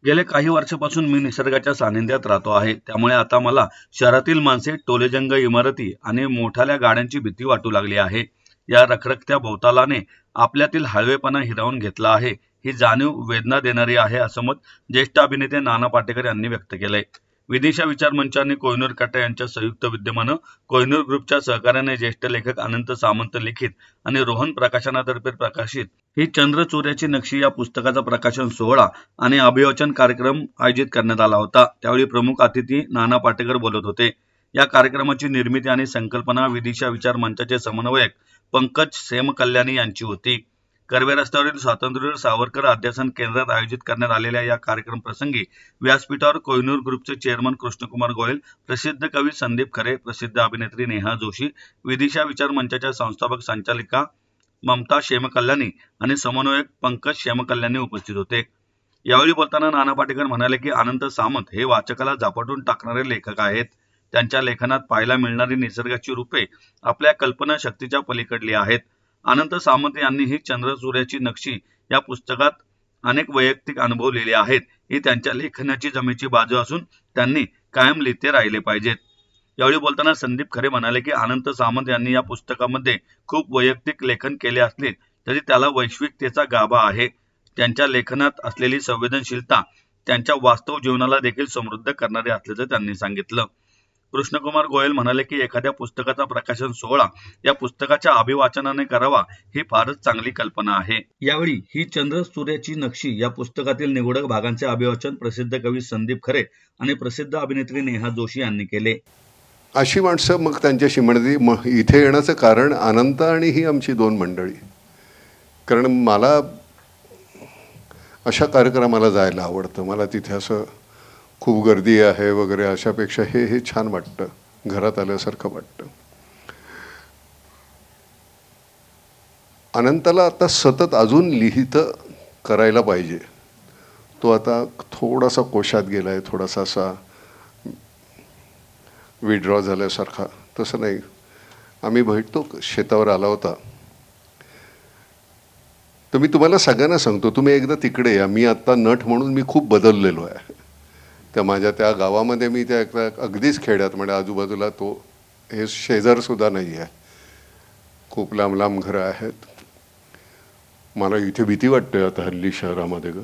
गेल्या काही वर्षापासून मी निसर्गाच्या सानिध्यात राहतो आहे. त्यामुळे आता मला शहरातील माणसे, टोलेजंग इमारती आणि मोठाल्या गाड्यांची भीती वाटू लागली आहे. या रखरखत्या भोवतालाने आपल्यातील हळवेपणा हिरावून घेतला आहे. ही जाणीव वेदना देणारी आहे, असं मत ज्येष्ठ अभिनेते नाना पाटेकर यांनी व्यक्त केलंय. विदिशा विचार मंच आणि कोहिनूर कट्टा यांच्या संयुक्त विद्यमानं कोहिनूर ग्रुपच्या सहकार्याने ज्येष्ठ लेखक अनंत सामंत लिखित आणि रोहन प्रकाशनातर्फे प्रकाशित ही चंद्रचूर्याची नक्षी या पुस्तकाचा प्रकाशन सोहळा आणि अभिवाचन कार्यक्रम आयोजित करण्यात आला होता. त्यावेळी प्रमुख अतिथी नाना पाटेकर बोलत होते. या कार्यक्रमाची निर्मिती आणि संकल्पना विदिशा विचार मंचाचे समन्वयक पंकज सेमकल्याणी यांची होती. कर्वे रस्त्यावरील स्वातंत्र्यवीर सावरकर अध्यासन केंद्रात आयोजित करण्यात आलेल्या या कार्यक्रम प्रसंगी व्यासपीठावर कोहिनूर ग्रुपचे चेअरमन कृष्णकुमार गोयल, प्रसिद्ध कवी संदीप खरे, प्रसिद्ध अभिनेत्री नेहा जोशी, विदिशा विचार मंचाच्या संस्थापक संचालिका ममता शेमकल्याणी आणि समन्वयक पंकज शेमकल्याणी उपस्थित होते. यावेळी बोलताना नाना पाटेकर म्हणाले की अनंत सामंत हे वाचकाला झपाटून टाकणारे लेखक आहेत. त्यांच्या लेखनात पाहायला मिळणारी निसर्गाची रूपे आपल्या कल्पनाशक्तीच्या पलीकडली आहेत. अनंत सामंत यांनी ही चंद्रचूर्याची नक्षी या पुस्तकात अनेक वैयक्तिक अनुभव लिहिले आहेत. ही त्यांच्या लेखनाची जमेची बाजू असून त्यांनी कायम लिहिते राहिले पाहिजेत. यावेळी बोलताना संदीप खरे म्हणाले की अनंत सामंत यांनी या पुस्तकामध्ये खूप वैयक्तिक लेखन केले असले तरी त्याला वैश्विकतेचा गाभा आहे. त्यांच्या लेखनात असलेली संवेदनशीलता त्यांच्या वास्तव जीवनाला देखील समृद्ध करणारी असल्याचं त्यांनी सांगितलं. कृष्णकुमार गोयल म्हणाले की एखाद्या पुस्तकाचा प्रकाशन सोहळा या पुस्तकाच्या अभिवाचनाने करावा ही फारच चांगली कल्पना आहे. यावेळी ही चंद्र सूर्याची नक्षी या पुस्तकातील निवडक भागांचे अभिवाचन प्रसिद्ध कवी संदीप खरे आणि प्रसिद्ध अभिनेत्री नेहा जोशी यांनी केले. अशी माणसं मग त्यांच्याशी म्हणजे इथे येण्याचं कारण अनंत आणि ही आमची दोन मंडळी. कारण मला अशा कार्यक्रमाला जायला आवडतं. मला तिथे असं खूप गर्दी आहे वगैरे अशापेक्षा हे छान वाटतं, घरात आल्यासारखं वाटतं. अनंताला आता सतत अजून लिहितं करायला पाहिजे. तो आता थोडासा कोशात गेला आहे, थोडासा असा विड्रॉ झाल्यासारखा. तसं नाही, आम्ही भेटतो, शेतावर आला होता. तर मी तुम्हाला सगळ्यांना सांगतो, तुम्ही एकदा तिकडे या. मी आत्ता नट म्हणून मी खूप बदललेलो आहे. त्या माझ्या त्या गावामध्ये मी त्या एकदा अगदीच खेड्यात म्हणजे आजूबाजूला तो हे शेजारसुद्धा नाही आहे, खूप लांब लांब घरं आहेत. मला इथे भीती वाटते आता हल्ली शहरामध्ये ग.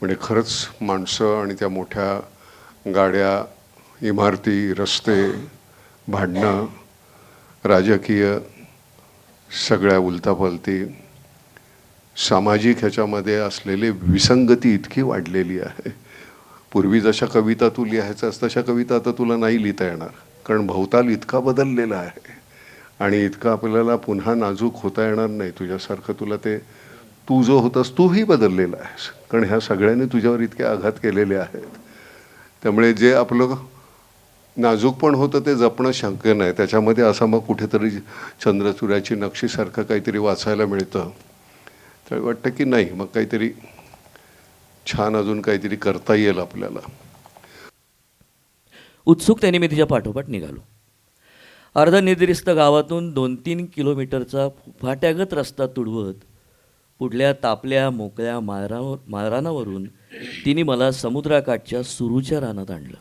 म्हणजे खरंच माणसं आणि त्या मोठ्या गाड्या, इमारती, रस्ते, भांडणं, राजकीय सगळ्या उलथापालथी, सामाजिक ह्याच्यामध्ये असलेली विसंगती इतकी वाढलेली आहे. पूर्वी जशा कविता तू लिहायचास तशा कविता आता तुला नाही लिहिता येणार, कारण भवताल इतका बदललेला आहे आणि इतकं आपल्याला पुन्हा नाजूक होता येणार नाही. तुझ्यासारखं तुला ते तू जो होतास तूही बदललेला आहेस, कारण ह्या सगळ्यांनी तुझ्यावर इतके आघात केलेले आहेत. त्यामुळे जे आपलं नाजूक पण होतं ते जपणं शक्य नाही. त्याच्यामध्ये असं मग कुठेतरी चंद्रचूर्याची नक्षीसारखं काहीतरी वाचायला मिळतं, तर वाटतं की नाही मग काहीतरी छान अजून काहीतरी करता येईल आपल्याला. उत्सुकतेने मी तिच्या पाठोपाठ निघालो. अर्धनिद्रिस्त गावातून 2-3 किलोमीटरचा फाट्यागत रस्ता तुडवत पुढल्या तापल्या मोकळ्या माळरानावरून तिने मला समुद्राकाठच्या सुरूच्या रानात आणलं.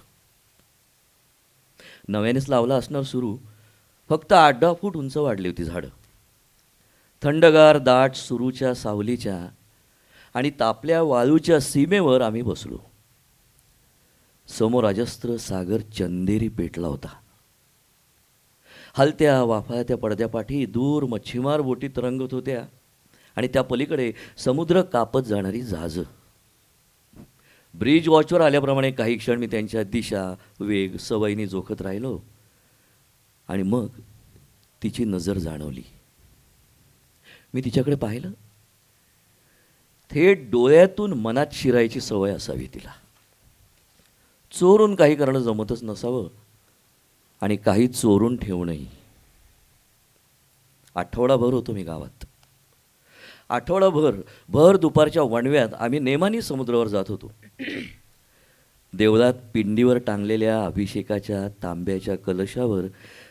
नव्यानेच लावला असणार सुरू, फक्त 8-10 फूट उंच वाढली होती झाडं. थंडगार दाट सुरूच्या सावलीच्या आणि तापल्या वाळूच्या सीमेवर आम्ही बसलो. समोर अजस्त्र सागर चंदेरी पेटला होता. हलत्या वाफाळत्या पडद्यापाठी दूर मच्छीमार बोटी तरंगत होत्या आणि त्या पलीकडे समुद्र कापत जाणारी जहाजं. ब्रिज वॉचवर आल्याप्रमाणे काही क्षण मी त्यांच्या दिशा, वेग सवयीने जोखत राहिलो आणि मग तिची नजर जाणवली. मी तिच्याकडे पाहिलं. थेट डोळ्यातून मनात शिरायची सवय असावी तिला. चोरून काही करणं जमतच नसावं आणि काही चोरून ठेवणंही. आठवडाभर होतो मी गावात. आठवडाभर भर दुपारच्या वणव्यात आम्ही नेमानी समुद्रावर जात होतो. देवळात पिंडीवर टांगलेल्या अभिषेकाच्या तांब्याच्या कलशावर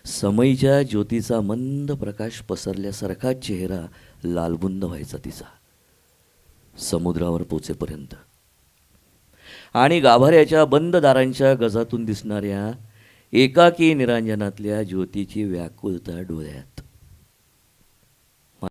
समईच्या ज्योतीचा मंद प्रकाश पसरल्यासारखा चेहरा लालबुंद व्हायचा तिचा समुद्रावर पोचेपर्यंत. आणि गाभाऱ्याच्या बंद दारांच्या गजातून दिसणाऱ्या एकाकी निरांजनातल्या ज्योतीची व्याकुळता डोळ्यात.